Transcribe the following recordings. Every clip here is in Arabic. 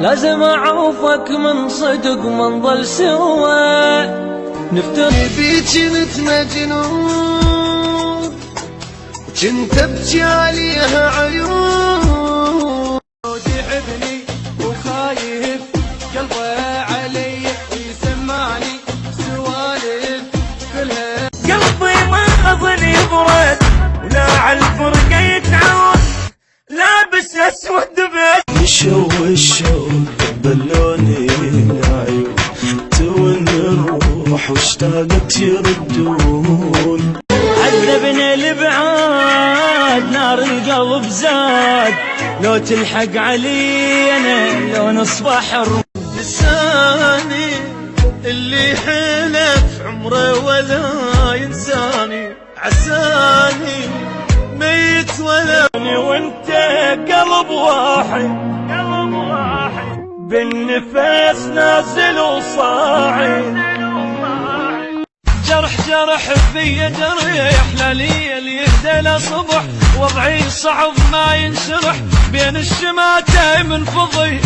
لازم اعوفك من صدق ما نظل سوا نفترق بيك كنت مجنون كنت ابكي عليها عيون يحبني وخايف قلبه علي ويسمعني سوالف كلها قلبي ما اظن يبرد ولا على الفرقه يتعود لابس اسود بس يشوق بلوني العيون تون الروح واشتاقت يردون عذبنا الابعاد نار القلب زاد لو تلحق علينا لو نصبح لساني اللي حلف عمره ولا ينساني عساني ميت ولا وانت قلب واحد بالنفس نازل وصاعد جرح في جريح لليل يهدى لصبح وضعي صعب ما ينشرح بين الشماتة منفضي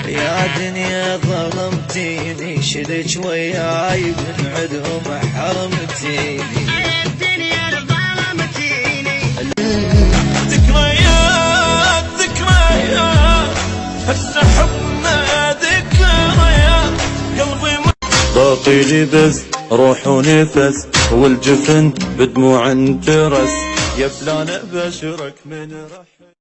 يا دنيا ظلمتيني شلك وياي من عدهم حرمتيني ذكريات هسه حبنا ذكريات قلبي باقي لي بس روح ونفس والجفن بدموع انترس يا فلان ابشرك من رح